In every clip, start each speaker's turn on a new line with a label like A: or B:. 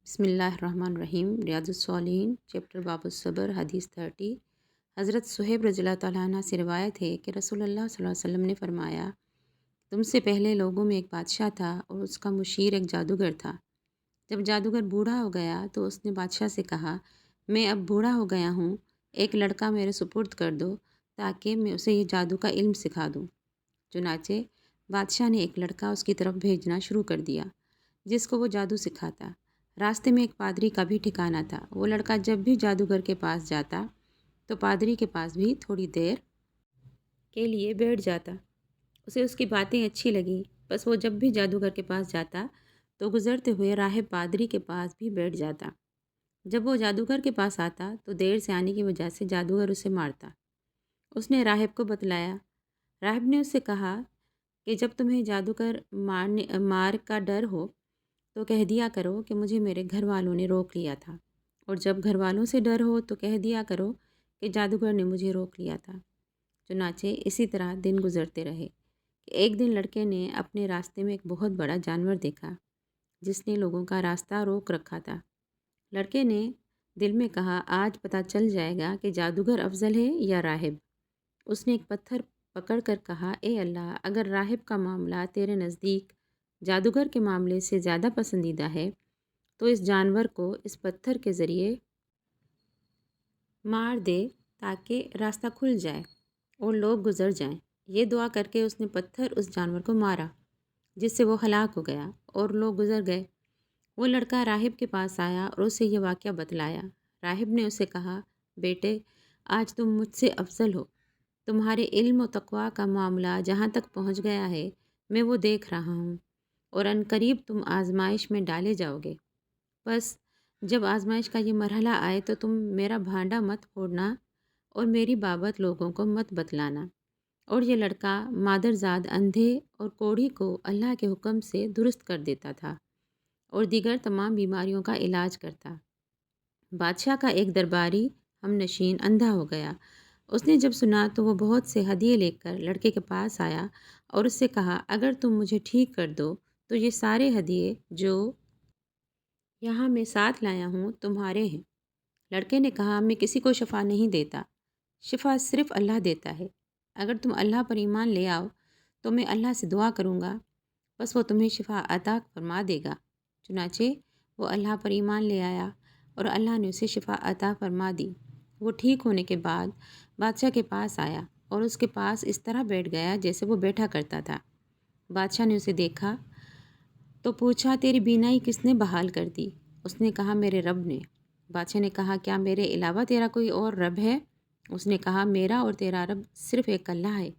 A: بسم اللہ الرحمن الرحیم۔ ریاض الصالحین چیپٹر باب الصبر، حدیث 30۔ حضرت صہیب رضی اللہ تعالیٰ عنہ سے روایت ہے کہ رسول اللہ صلی اللہ علیہ وسلم نے فرمایا، تم سے پہلے لوگوں میں ایک بادشاہ تھا اور اس کا مشیر ایک جادوگر تھا۔ جب جادوگر بوڑھا ہو گیا تو اس نے بادشاہ سے کہا، میں اب بوڑھا ہو گیا ہوں، ایک لڑکا میرے سپرد کر دو تاکہ میں اسے یہ جادو کا علم سکھا دوں۔ چنانچہ بادشاہ نے ایک لڑکا اس کی طرف بھیجنا شروع کر دیا جس کو وہ جادو سکھاتا۔ راستے میں ایک پادری کا بھی ٹھکانہ تھا۔ وہ لڑکا جب بھی جادوگر کے پاس جاتا تو پادری کے پاس بھی تھوڑی دیر کے لیے بیٹھ جاتا۔ اسے اس کی باتیں اچھی لگیں، بس وہ جب بھی جادوگر کے پاس جاتا تو گزرتے ہوئے راہب پادری کے پاس بھی بیٹھ جاتا۔ جب وہ جادوگر کے پاس آتا تو دیر سے آنے کی وجہ سے جادوگر اسے مارتا۔ اس نے راہب کو بتلایا۔ راہب نے اس سے کہا کہ جب تمہیں جادوگر مار کا ڈر ہو تو کہہ دیا کرو کہ مجھے میرے گھر والوں نے روک لیا تھا، اور جب گھر والوں سے ڈر ہو تو کہہ دیا کرو کہ جادوگر نے مجھے روک لیا تھا۔ چنانچہ اسی طرح دن گزرتے رہے کہ ایک دن لڑکے نے اپنے راستے میں ایک بہت بڑا جانور دیکھا جس نے لوگوں کا راستہ روک رکھا تھا۔ لڑکے نے دل میں کہا، آج پتہ چل جائے گا کہ جادوگر افضل ہے یا راہب۔ اس نے ایک پتھر پکڑ کر کہا، اے اللہ، اگر راہب کا معاملہ تیرے نزدیک جادوگر کے معاملے سے زیادہ پسندیدہ ہے تو اس جانور کو اس پتھر کے ذریعے مار دے تاکہ راستہ کھل جائے اور لوگ گزر جائیں۔ یہ دعا کر کے اس نے پتھر اس جانور کو مارا جس سے وہ ہلاک ہو گیا اور لوگ گزر گئے۔ وہ لڑکا راہب کے پاس آیا اور اسے یہ واقعہ بتلایا۔ راہب نے اسے کہا، بیٹے، آج تم مجھ سے افضل ہو۔ تمہارے علم و تقویٰ کا معاملہ جہاں تک پہنچ گیا ہے میں وہ دیکھ رہا ہوں، اور عنقریب تم آزمائش میں ڈالے جاؤ گے۔ بس جب آزمائش کا یہ مرحلہ آئے تو تم میرا بھانڈا مت پھوڑنا اور میری بابت لوگوں کو مت بتلانا۔ اور یہ لڑکا مادرزاد اندھے اور کوڑھی کو اللہ کے حکم سے درست کر دیتا تھا اور دیگر تمام بیماریوں کا علاج کرتا۔ بادشاہ کا ایک درباری ہم نشین اندھا ہو گیا۔ اس نے جب سنا تو وہ بہت سے ہدیے لے کر لڑکے کے پاس آیا اور اس سے کہا، اگر تم مجھے ٹھیک کر دو تو یہ سارے ہدیے جو یہاں میں ساتھ لایا ہوں تمہارے ہیں۔ لڑکے نے کہا، میں کسی کو شفا نہیں دیتا، شفا صرف اللہ دیتا ہے۔ اگر تم اللہ پر ایمان لے آؤ تو میں اللہ سے دعا کروں گا، بس وہ تمہیں شفا عطا فرما دے گا۔ چنانچہ وہ اللہ پر ایمان لے آیا اور اللہ نے اسے شفا عطا فرما دی۔ وہ ٹھیک ہونے کے بعد بادشاہ کے پاس آیا اور اس کے پاس اس طرح بیٹھ گیا جیسے وہ بیٹھا کرتا تھا۔ بادشاہ نے اسے دیکھا تو پوچھا، تیری بینائی کس نے بحال کر دی؟ اس نے کہا، میرے رب نے۔ بادشاہ نے کہا، کیا میرے علاوہ تیرا کوئی اور رب ہے؟ اس نے کہا، میرا اور تیرا رب صرف ایک اللہ ہے۔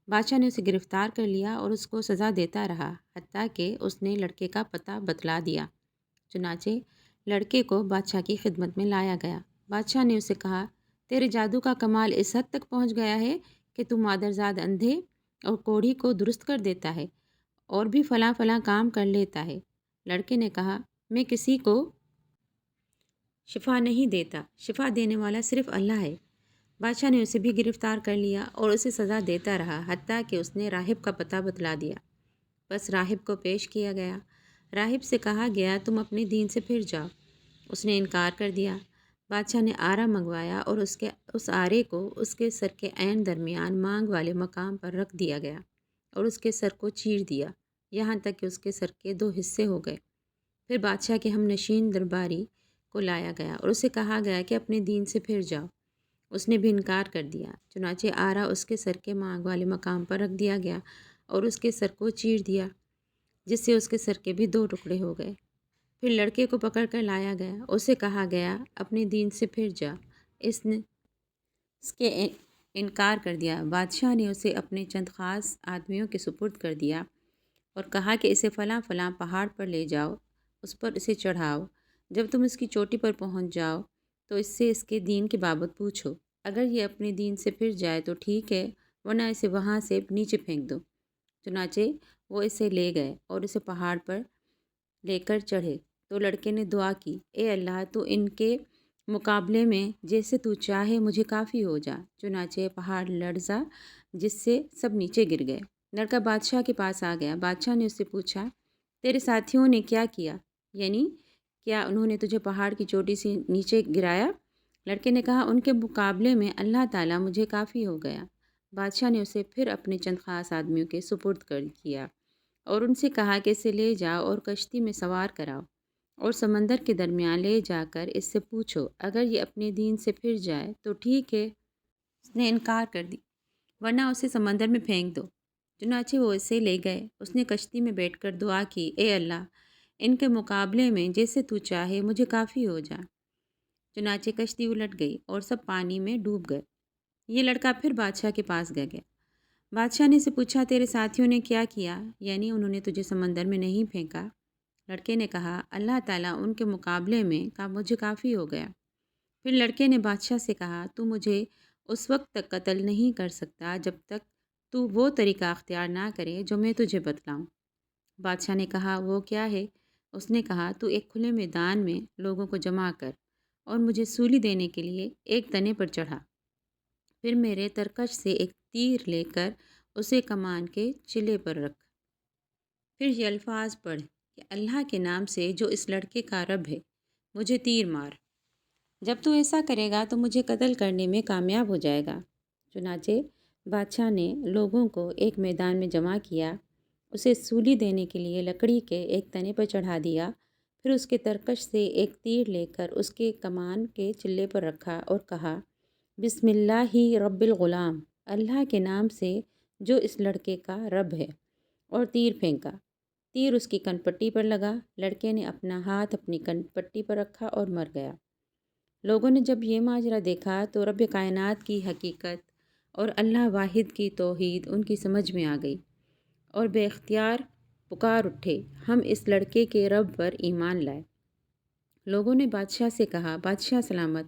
A: بادشاہ نے اسے گرفتار کر لیا اور اس کو سزا دیتا رہا حتیٰ کہ اس نے لڑکے کا پتہ بتلا دیا۔ چنانچہ لڑکے کو بادشاہ کی خدمت میں لایا گیا۔ بادشاہ نے اسے کہا، تیرے جادو کا کمال اس حد تک پہنچ گیا ہے کہ تو مادرزاد اندھے اور کوڑھی کو درست کر دیتا ہے اور بھی فلاں فلاں کام کر لیتا ہے۔ لڑکے نے کہا، میں کسی کو شفا نہیں دیتا، شفا دینے والا صرف اللہ ہے۔ بادشاہ نے اسے بھی گرفتار کر لیا اور اسے سزا دیتا رہا حتیٰ کہ اس نے راہب کا پتہ بتلا دیا۔ بس راہب کو پیش کیا گیا۔ راہب سے کہا گیا، تم اپنے دین سے پھر جاؤ۔ اس نے انکار کر دیا۔ بادشاہ نے آرا منگوایا اور اس آرے کو اس کے سر کے عین درمیان مانگ والے مقام پر رکھ دیا گیا اور اس کے سر کو چیر دیا یہاں تک کہ اس کے سر کے 2 حصے ہو گئے۔ پھر بادشاہ کے ہم نشین درباری کو لایا گیا اور اسے کہا گیا کہ اپنے دین سے پھر جاؤ۔ اس نے بھی انکار کر دیا۔ چنانچہ آرا اس کے سر کے مانگ والے مقام پر رکھ دیا گیا اور اس کے سر کو چیر دیا جس سے اس کے سر کے بھی 2 ٹکڑے ہو گئے۔ پھر لڑکے کو پکڑ کر لایا گیا، اسے کہا گیا، اپنے دین سے پھر جا۔ اس نے اس کے انکار کر دیا۔ بادشاہ نے اسے اپنے چند خاص آدمیوں کے سپرد کر دیا اور کہا کہ اسے فلاں فلاں پہاڑ پر لے جاؤ، اس پر اسے چڑھاؤ۔ جب تم اس کی چوٹی پر پہنچ جاؤ تو اس سے اس کے دین کے بابت پوچھو۔ اگر یہ اپنے دین سے پھر جائے تو ٹھیک ہے، ورنہ اسے وہاں سے نیچے پھینک دو۔ چنانچہ وہ اسے لے گئے اور اسے پہاڑ پر لے کر چڑھے تو لڑکے نے دعا کی، اے اللہ، تو ان کے مقابلے میں جیسے تو چاہے مجھے کافی ہو جا۔ چنانچہ پہاڑ لرزا جس سے سب نیچے گر گئے۔ لڑکا بادشاہ کے پاس آ گیا۔ بادشاہ نے اس سے پوچھا، تیرے ساتھیوں نے کیا کیا؟ یعنی کیا انہوں نے تجھے پہاڑ کی چوٹی سے نیچے گرایا؟ لڑکے نے کہا ان کے مقابلے میں اللہ تعالیٰ مجھے کافی ہو گیا۔ بادشاہ نے اسے پھر اپنے چند خاص آدمیوں کے سپرد کر کیا اور ان سے کہا کہ اسے لے جاؤ اور کشتی میں سوار کراؤ اور سمندر کے درمیان لے جا کر اس سے پوچھو، اگر یہ اپنے دین سے پھر جائے تو ٹھیک ہے، اس نے انکار کر دی، ورنہ اسے سمندر میں پھینک دو۔ چنانچہ وہ اسے لے گئے۔ اس نے کشتی میں بیٹھ کر دعا کی، اے اللہ، ان کے مقابلے میں جیسے تو چاہے مجھے کافی ہو جا۔ چنانچہ کشتی الٹ گئی اور سب پانی میں ڈوب گئے۔ یہ لڑکا پھر بادشاہ کے پاس گیا۔ بادشاہ نے اسے پوچھا، تیرے ساتھیوں نے کیا کیا؟ یعنی انہوں نے تجھے سمندر میں نہیں پھینکا؟ لڑکے نے کہا، اللہ تعالیٰ ان کے مقابلے میں مجھے کافی ہو گیا۔ پھر لڑکے نے بادشاہ سے کہا، تو مجھے اس وقت تک قتل نہیں کر سکتا جب تک تو وہ طریقہ اختیار نہ کرے جو میں تجھے بتلاؤں۔ بادشاہ نے کہا، وہ کیا ہے؟ اس نے کہا، تو ایک کھلے میدان میں لوگوں کو جمع کر اور مجھے سولی دینے کے لیے ایک تنے پر چڑھا، پھر میرے ترکش سے ایک تیر لے کر اسے کمان کے چلے پر رکھ، پھر یہ الفاظ پڑھ کہ اللہ کے نام سے جو اس لڑکے کا رب ہے، مجھے تیر مار۔ جب تو ایسا کرے گا تو مجھے قتل کرنے میں کامیاب ہو جائے گا۔ چنانچہ بادشاہ نے لوگوں کو ایک میدان میں جمع کیا، اسے سولی دینے کے لیے لکڑی کے ایک تنے پر چڑھا دیا، پھر اس کے ترکش سے ایک تیر لے کر اس کے کمان کے چلے پر رکھا اور کہا، بسم اللہ رب الغلام، اللہ کے نام سے جو اس لڑکے کا رب ہے، اور تیر پھینکا۔ تیر اس کی کن پٹی پر لگا۔ لڑکے نے اپنا ہاتھ اپنی کن پٹی پر رکھا اور مر گیا۔ لوگوں نے جب یہ ماجرا دیکھا تو رب کائنات کی حقیقت اور اللہ واحد کی توحید ان کی سمجھ میں آ گئی اور بے اختیار پکار اٹھے، ہم اس لڑکے کے رب پر ایمان لائے۔ لوگوں نے بادشاہ سے کہا، بادشاہ سلامت،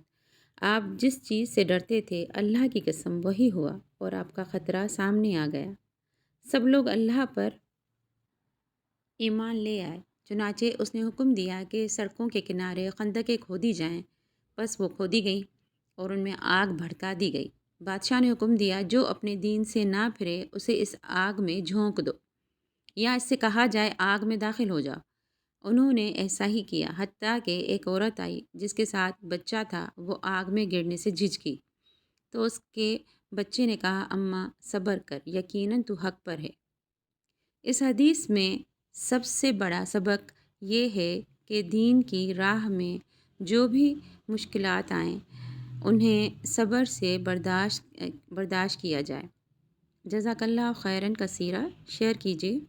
A: آپ جس چیز سے ڈرتے تھے اللہ کی قسم وہی ہوا اور آپ کا خطرہ سامنے آ گیا۔ سب لوگ اللہ پر ایمان لے آئے۔ چنانچہ اس نے حکم دیا کہ سڑکوں کے کنارے خندقیں کھودی جائیں، بس وہ کھودی گئیں اور ان میں آگ بھڑکا دی گئی۔ بادشاہ نے حکم دیا، جو اپنے دین سے نہ پھرے اسے اس آگ میں جھونک دو، یا اس سے کہا جائے آگ میں داخل ہو جاؤ۔ انہوں نے ایسا ہی کیا، حتیٰ کہ ایک عورت آئی جس کے ساتھ بچہ تھا، وہ آگ میں گرنے سے جھجکی تو اس کے بچے نے کہا، اماں صبر کر، یقیناً تو حق پر ہے۔ اس حدیث میں سب سے بڑا سبق یہ ہے کہ دین کی راہ میں جو بھی مشکلات آئیں انہیں صبر سے برداشت کیا جائے۔ جزاک اللہ خیراً کثیرا، شیئر کیجیے۔